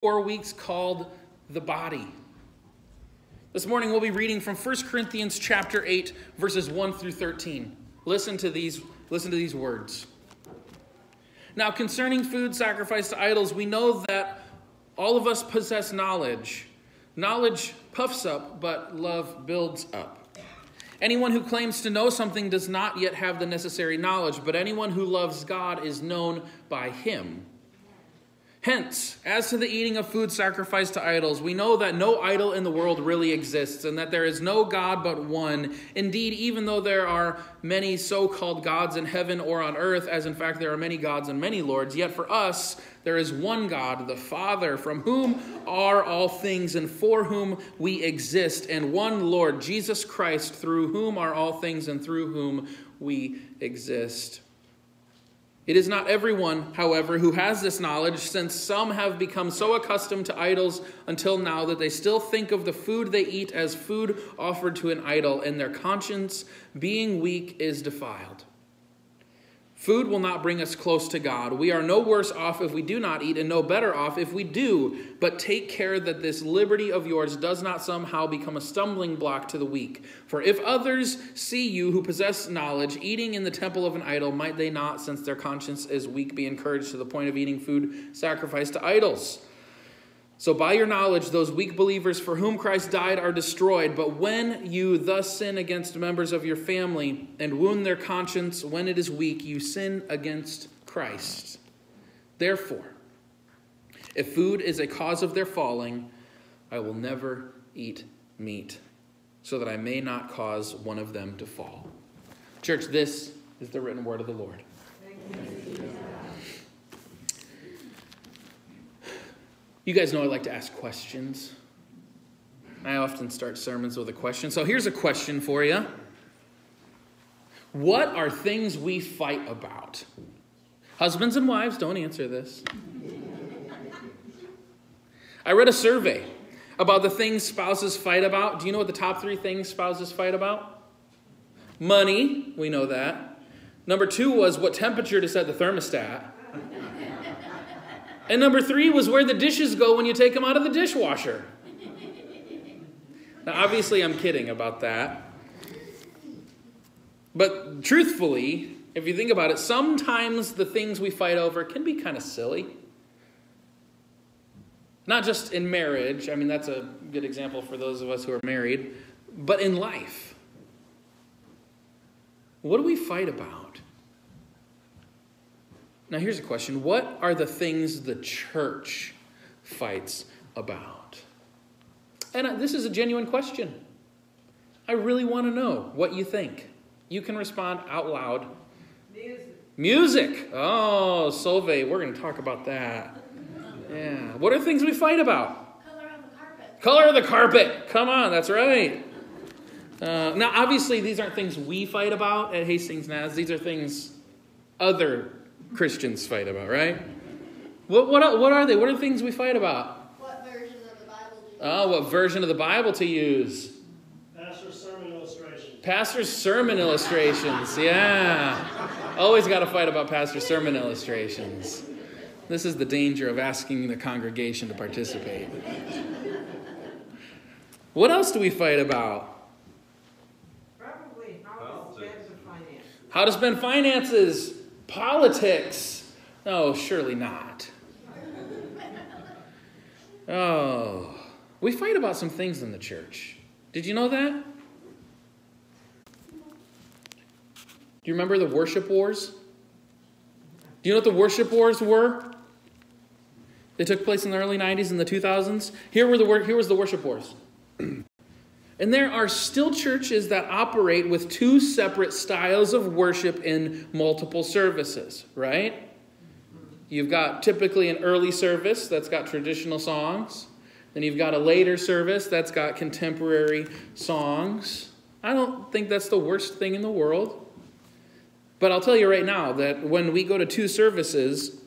4 weeks called the body. This morning we'll be reading from 1 Corinthians chapter 8, verses 1 through 13. Listen to these words. Now, concerning food sacrificed to idols, we know that all of us possess knowledge. Knowledge puffs up, but love builds up. Anyone who claims to know something does not yet have the necessary knowledge, but anyone who loves God is known by him. Hence, as to the eating of food sacrificed to idols, we know that no idol in the world really exists, and that there is no God but one. Indeed, even though there are many so-called gods in heaven or on earth, as in fact there are many gods and many lords, yet for us there is one God, the Father, from whom are all things and for whom we exist, and one Lord, Jesus Christ, through whom are all things and through whom we exist. It is not everyone, however, who has this knowledge, since some have become so accustomed to idols until now that they still think of the food they eat as food offered to an idol, and their conscience, being weak, is defiled. Food will not bring us close to God. We are no worse off if we do not eat, and no better off if we do. But take care that this liberty of yours does not somehow become a stumbling block to the weak. For if others see you who possess knowledge eating in the temple of an idol, might they not, since their conscience is weak, be encouraged to the point of eating food sacrificed to idols? So by your knowledge, those weak believers for whom Christ died are destroyed. But when you thus sin against members of your family and wound their conscience when it is weak, you sin against Christ. Therefore, if food is a cause of their falling, I will never eat meat, so that I may not cause one of them to fall. Church, this is the written word of the Lord. You guys know I like to ask questions. I often start sermons with a question. So here's a question for you. What are things we fight about? Husbands and wives, don't answer this. I read a survey about the things spouses fight about. Do you know what the top 3 things spouses fight about? Money, we know that. Number 2 was what temperature to set the thermostat. And number 3 was where the dishes go when you take them out of the dishwasher. Now, obviously, I'm kidding about that. But truthfully, if you think about it, sometimes the things we fight over can be kind of silly. Not just in marriage. I mean, that's a good example for those of us who are married. But in life. What do we fight about? Now, here's a question. What are the things the church fights about? And this is a genuine question. I really want to know what you think. You can respond out loud. Music. Oh, Solveig, we're going to talk about that. Yeah. What are things we fight about? Color on the carpet. Color of the carpet. Come on, that's right. Now, obviously, these aren't things we fight about at Hastings Naz. These are things other Christians fight about, right? What are they? What are the things we fight about? What version of the Bible do you use? Oh, what version of the Bible to use? Pastor's sermon illustrations. Pastor's sermon illustrations, yeah. Always got to fight about pastor's sermon illustrations. This is the danger of asking the congregation to participate. What else do we fight about? Probably how to spend the finances. How to spend finances. Politics. Oh, surely not. Oh, we fight about some things in the church. Did you know that? Do you remember the worship wars? Do you know what the worship wars were? They took place in the early 90s and the 2000s. Here was the worship wars. And there are still churches that operate with 2 separate styles of worship in multiple services, right? You've got typically an early service that's got traditional songs. Then you've got a later service that's got contemporary songs. I don't think that's the worst thing in the world. But I'll tell you right now that when we go to 2 services,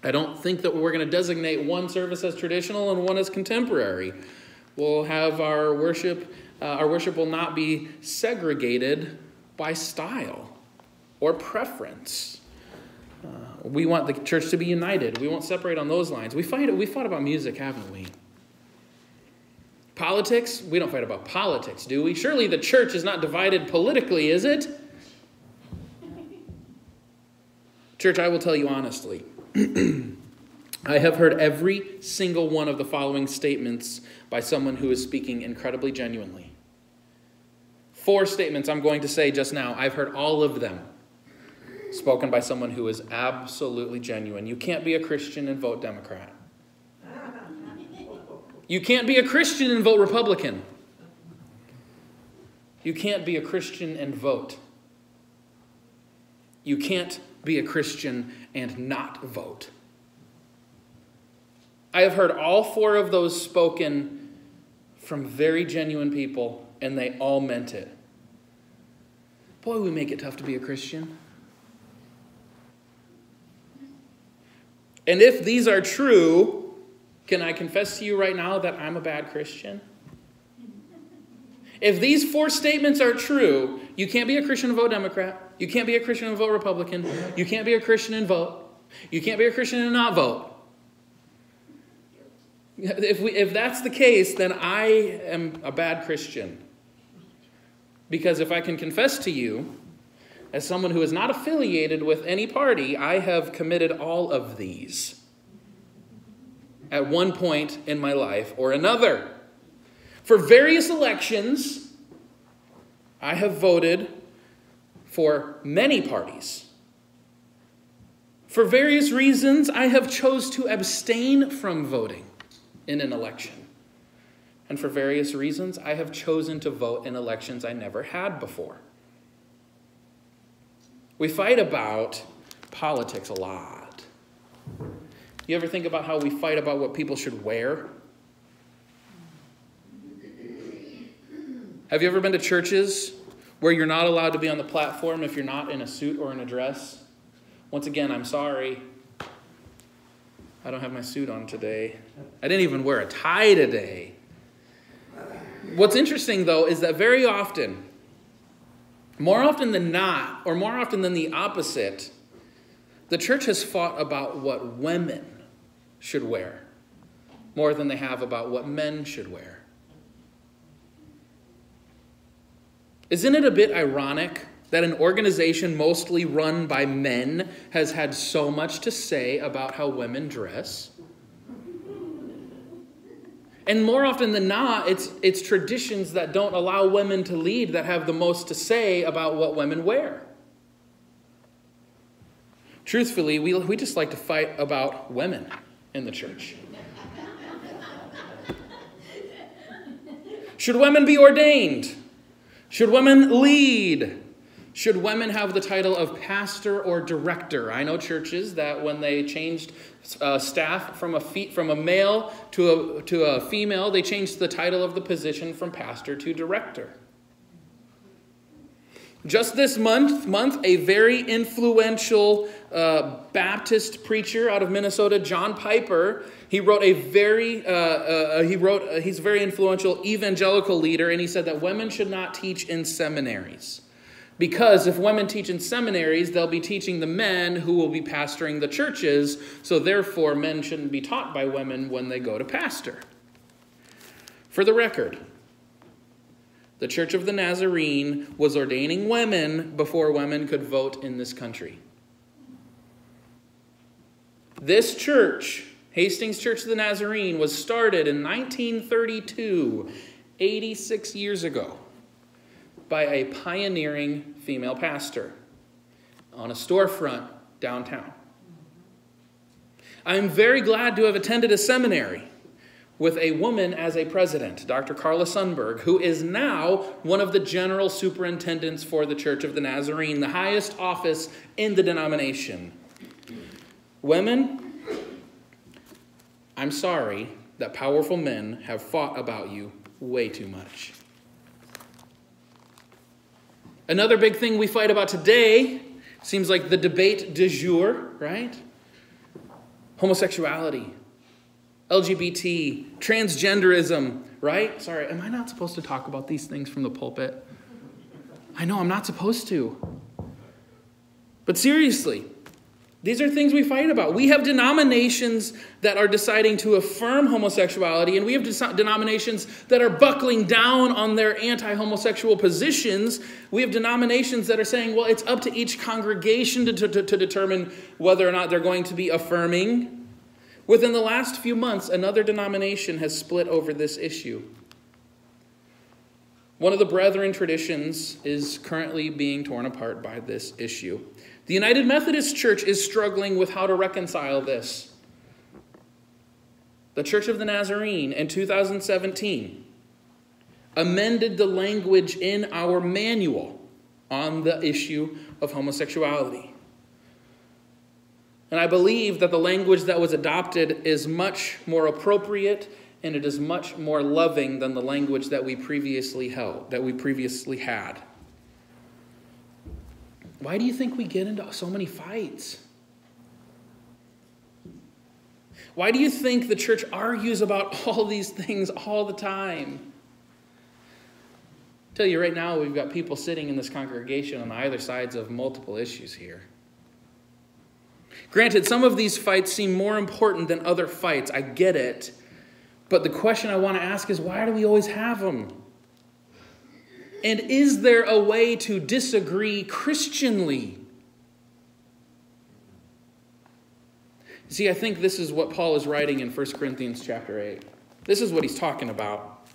I don't think that we're going to designate one service as traditional and one as contemporary. We'll have our worship will not be segregated by style or preference. We want the church to be united. We won't separate on those lines. We fought about music, haven't we? Politics? We don't fight about politics, do we? Surely the church is not divided politically, is it? Church, I will tell you honestly. I have heard every single one of the following statements by someone who is speaking incredibly genuinely. 4 statements I'm going to say just now. I've heard all of them spoken by someone who is absolutely genuine. You can't be a Christian and vote Democrat. You can't be a Christian and vote Republican. You can't be a Christian and vote. You can't be a Christian and not vote. I have heard all 4 of those spoken from very genuine people, and they all meant it. Boy, we make it tough to be a Christian. And if these are true, can I confess to you right now that I'm a bad Christian? If these 4 statements are true, you can't be a Christian and vote Democrat. You can't be a Christian and vote Republican. You can't be a Christian and vote. You can't be a Christian and not vote. If that's the case, then I am a bad Christian. Because if I can confess to you, as someone who is not affiliated with any party, I have committed all of these at one point in my life or another. For various elections, I have voted for many parties. For various reasons, I have chose to abstain from voting in an election. And for various reasons, I have chosen to vote in elections I never had before. We fight about politics a lot. You ever think about how we fight about what people should wear? Have you ever been to churches where you're not allowed to be on the platform if you're not in a suit or in a dress? Once again, I'm sorry. I don't have my suit on today. I didn't even wear a tie today. What's interesting, though, is that very often, more often than not, or more often than the opposite, the church has fought about what women should wear more than they have about what men should wear. Isn't it a bit ironic that an organization mostly run by men has had so much to say about how women dress? And more often than not, it's traditions that don't allow women to lead that have the most to say about what women wear. Truthfully, we just like to fight about women in the church. Should women be ordained? Should women lead? Should women have the title of pastor or director? I know churches that when they changed staff from a male to a female, they changed the title of the position from pastor to director. Just this month, a very influential Baptist preacher out of Minnesota, John Piper, he's a very influential evangelical leader, and he said that women should not teach in seminaries. Because if women teach in seminaries, they'll be teaching the men who will be pastoring the churches, so therefore men shouldn't be taught by women when they go to pastor. For the record, the Church of the Nazarene was ordaining women before women could vote in this country. This church, Hastings Church of the Nazarene, was started in 1932, 86 years ago, by a pioneering female pastor on a storefront downtown. I'm very glad to have attended a seminary with a woman as a president, Dr. Carla Sundberg, who is now one of the general superintendents for the Church of the Nazarene, the highest office in the denomination. Women, I'm sorry that powerful men have fought about you way too much. Another big thing we fight about today seems like the debate du jour, right? Homosexuality, LGBT, transgenderism, right? Sorry, am I not supposed to talk about these things from the pulpit? I know I'm not supposed to. But seriously, These are things we fight about. We have denominations that are deciding to affirm homosexuality, and we have denominations that are buckling down on their anti-homosexual positions. We have denominations that are saying, well, it's up to each congregation to determine whether or not they're going to be affirming. Within the last few months, another denomination has split over this issue. One of the Brethren traditions is currently being torn apart by this issue. The United Methodist Church is struggling with how to reconcile this. The Church of the Nazarene in 2017 amended the language in our manual on the issue of homosexuality. And I believe that the language that was adopted is much more appropriate and it is much more loving than the language that we previously had. Why do you think we get into so many fights? Why do you think the church argues about all these things all the time? I tell you right now, we've got people sitting in this congregation on either sides of multiple issues here. Granted, some of these fights seem more important than other fights. I get it. But the question I want to ask is, why do we always have them? And is there a way to disagree Christianly? See, I think this is what Paul is writing in 1 Corinthians chapter 8. This is what he's talking about.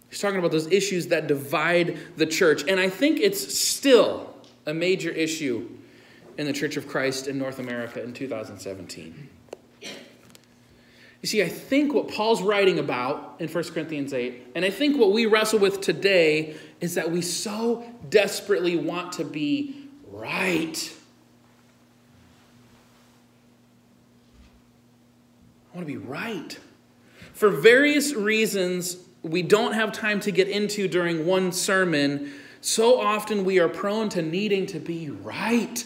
He's talking about those issues that divide the church. And I think it's still a major issue in the Church of Christ in North America in 2017. You see, I think what Paul's writing about in 1 Corinthians 8, and I think what we wrestle with today, is that we so desperately want to be right. I want to be right. For various reasons we don't have time to get into during one sermon, so often we are prone to needing to be right.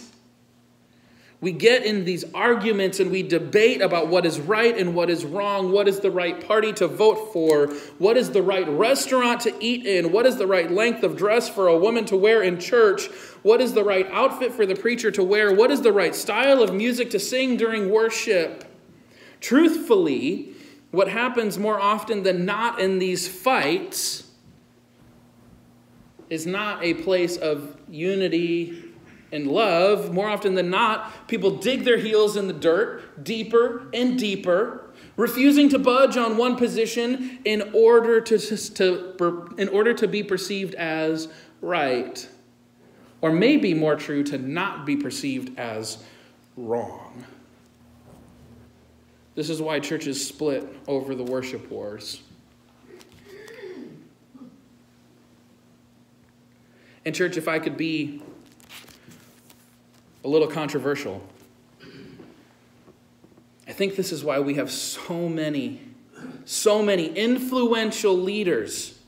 We get in these arguments and we debate about what is right and what is wrong, what is the right party to vote for, what is the right restaurant to eat in, what is the right length of dress for a woman to wear in church, what is the right outfit for the preacher to wear, what is the right style of music to sing during worship. Truthfully, what happens more often than not in these fights is not a place of unity and love. More often than not, people dig their heels in the dirt deeper and deeper, refusing to budge on one position in order to be perceived as right. Or maybe more true, to not be perceived as wrong. This is why churches split over the worship wars. And church, if I could be a little controversial, I think this is why we have so many influential leaders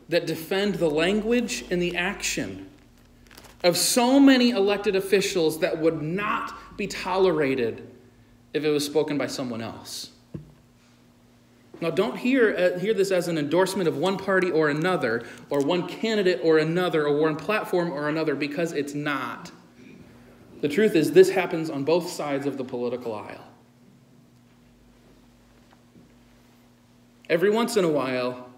that defend the language and the action of so many elected officials that would not be tolerated if it was spoken by someone else. Now, don't hear this as an endorsement of one party or another, or one candidate or another, or one platform or another, because it's not. The truth is, this happens on both sides of the political aisle. Every once in a while,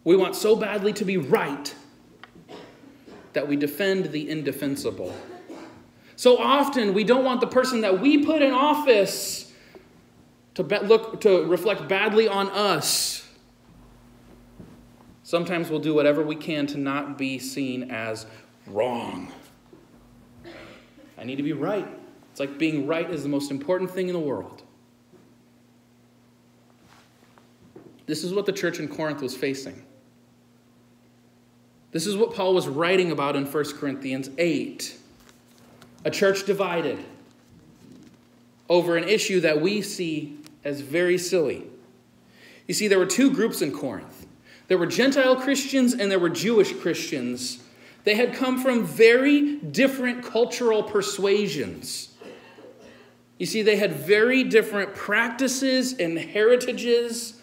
we want so badly to be right that we defend the indefensible. So often, we don't want the person that we put in office to reflect badly on us. Sometimes we'll do whatever we can to not be seen as wrong. I need to be right. It's like being right is the most important thing in the world. This is what the church in Corinth was facing. This is what Paul was writing about in 1 Corinthians 8. A church divided over an issue that we see as very silly. You see, there were two groups in Corinth. There were Gentile Christians and there were Jewish Christians. They had come from very different cultural persuasions. You see, they had very different practices and heritages.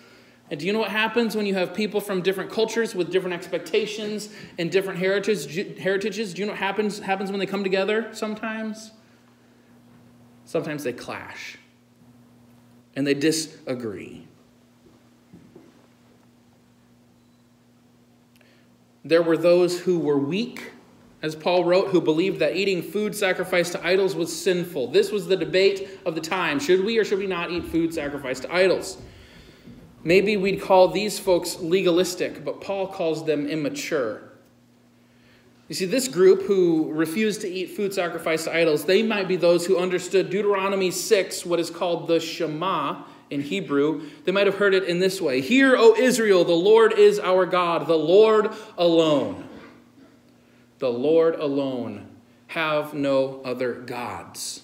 And do you know what happens when you have people from different cultures with different expectations and different heritages? Do you know what happens when they come together sometimes? Sometimes they clash. And they disagree. There were those who were weak, as Paul wrote, who believed that eating food sacrificed to idols was sinful. This was the debate of the time. Should we or should we not eat food sacrificed to idols? Maybe we'd call these folks legalistic, but Paul calls them immature. You see, this group who refused to eat food sacrificed to idols, they might be those who understood Deuteronomy 6, what is called the Shema in Hebrew. They might have heard it in this way. Hear, O Israel, the Lord is our God, the Lord alone. The Lord alone. Have no other gods.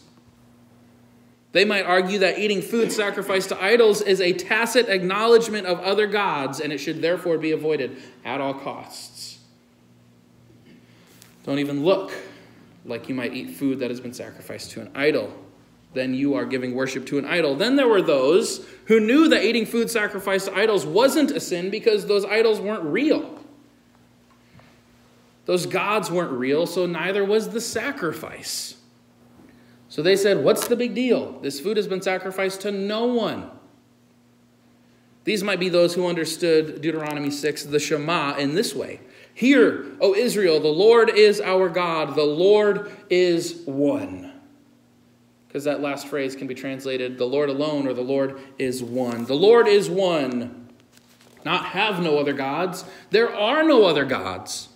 They might argue that eating food sacrificed to idols is a tacit acknowledgement of other gods, and it should therefore be avoided at all costs. Don't even look like you might eat food that has been sacrificed to an idol. Then you are giving worship to an idol. Then there were those who knew that eating food sacrificed to idols wasn't a sin because those idols weren't real. Those gods weren't real, so neither was the sacrifice. So they said, what's the big deal? This food has been sacrificed to no one. These might be those who understood Deuteronomy 6, the Shema, in this way. Hear, O Israel, the Lord is our God. The Lord is one. Because that last phrase can be translated, the Lord alone, or the Lord is one. The Lord is one. Not have no other gods. There are no other gods.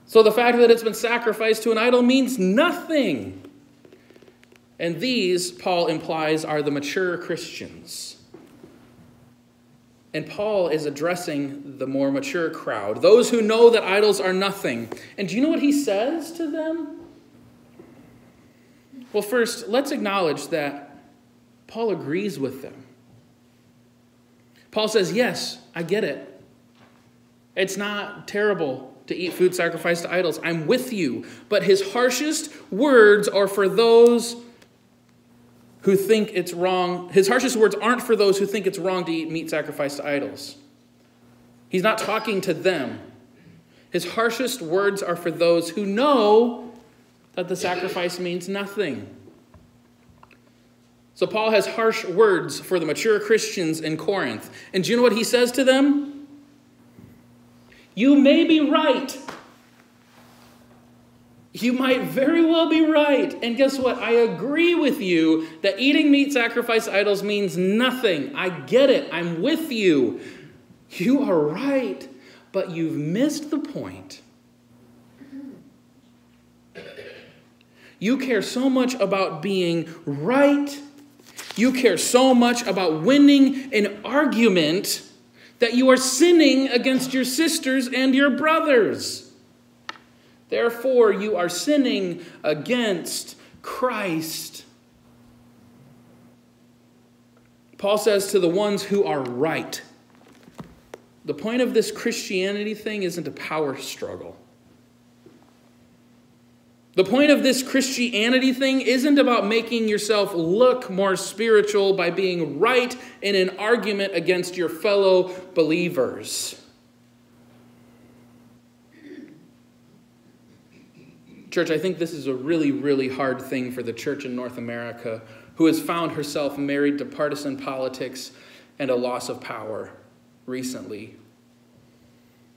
So the fact that it's been sacrificed to an idol means nothing. And these, Paul implies, are the mature Christians. And Paul is addressing the more mature crowd, those who know that idols are nothing. And do you know what he says to them? Well, first, let's acknowledge that Paul agrees with them. Paul says, yes, I get it. It's not terrible to eat food sacrificed to idols. I'm with you. But his harshest words are for those who think it's wrong. His harshest words aren't for those who think it's wrong to eat meat sacrificed to idols. He's not talking to them. His harshest words are for those who know that the sacrifice means nothing. So Paul has harsh words for the mature Christians in Corinth. And do you know what he says to them? You may be right. You might very well be right. And guess what? I agree with you that eating meat sacrificed to idols means nothing. I get it. I'm with you. You are right. But you've missed the point. You care so much about being right. You care so much about winning an argument that you are sinning against your sisters and your brothers. Therefore, you are sinning against Christ. Paul says to the ones who are right, the point of this Christianity thing isn't a power struggle. The point of this Christianity thing isn't about making yourself look more spiritual by being right in an argument against your fellow believers. Church, I think this is a really, really hard thing for the church in North America, who has found herself married to partisan politics and a loss of power recently.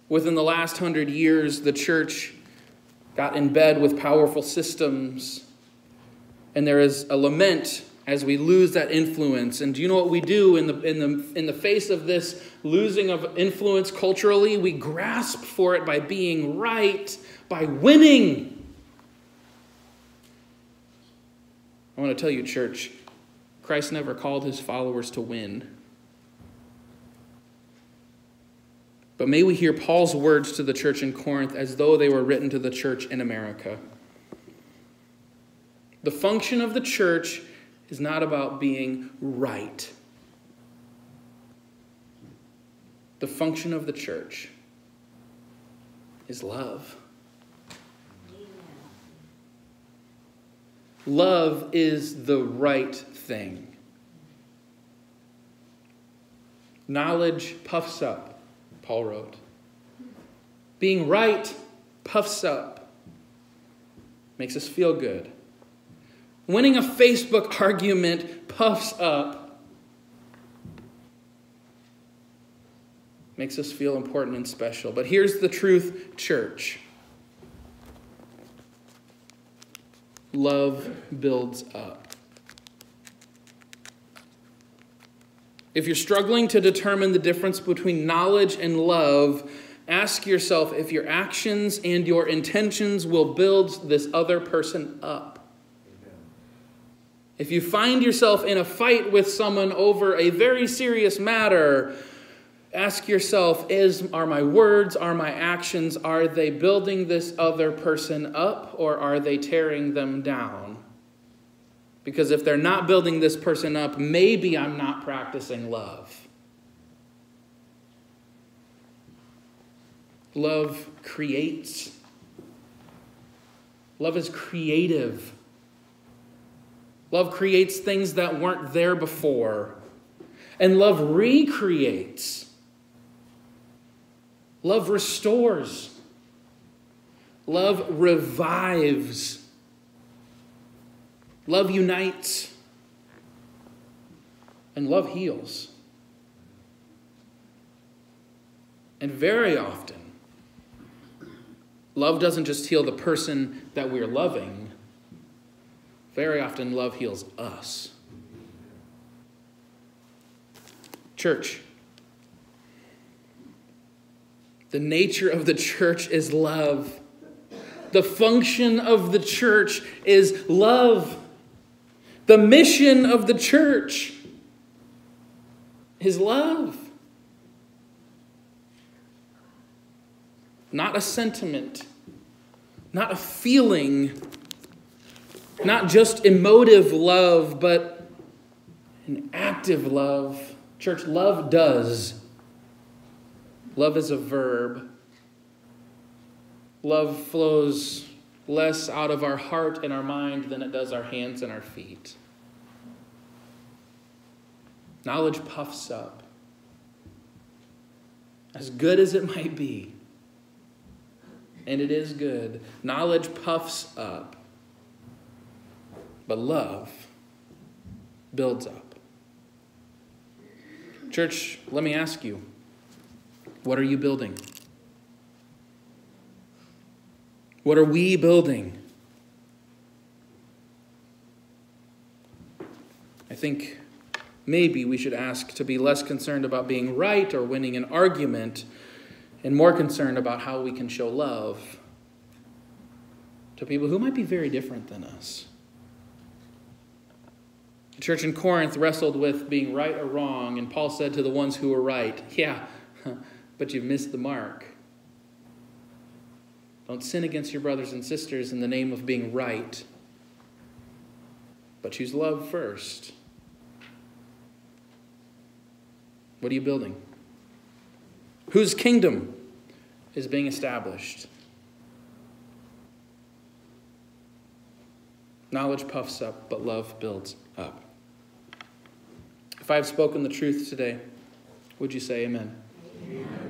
Within the last 100 years, the church got in bed with powerful systems, and there is a lament as we lose that influence. And do you know what we do in the face of this losing of influence culturally? We grasp for it by being right, by winning. I want to tell you, church, Christ never called his followers to win. But may we hear Paul's words to the church in Corinth as though they were written to the church in America. The function of the church is not about being right. The function of the church is love. Love is the right thing. Knowledge puffs up, Paul wrote. Being right puffs up, makes us feel good. Winning a Facebook argument puffs up, makes us feel important and special. But here's the truth, church. Love builds up. If you're struggling to determine the difference between knowledge and love, ask yourself if your actions and your intentions will build this other person up. If you find yourself in a fight with someone over a very serious matter, ask yourself, are my words, are my actions, are they building this other person up, or are they tearing them down? Because if they're not building this person up, maybe I'm not practicing love. Love creates. Love is creative. Love creates things that weren't there before. And love recreates. Love restores. Love revives. Love unites. And love heals. And very often, love doesn't just heal the person that we're loving. Very often, love heals us. Church. The nature of the church is love. The function of the church is love. The mission of the church is love. Not a sentiment, not a feeling, not just emotive love, but an active love. Church, love does. Love is a verb. Love flows less out of our heart and our mind than it does our hands and our feet. Knowledge puffs up. As good as it might be, and it is good, knowledge puffs up. But love builds up. Church, let me ask you, what are you building? What are we building? I think maybe we should ask to be less concerned about being right or winning an argument and more concerned about how we can show love to people who might be very different than us. The church in Corinth wrestled with being right or wrong, and Paul said to the ones who were right, yeah, but you've missed the mark. Don't sin against your brothers and sisters in the name of being right, but choose love first. What are you building? Whose kingdom is being established? Knowledge puffs up, but love builds up. If I have spoken the truth today, would you say amen? Amen.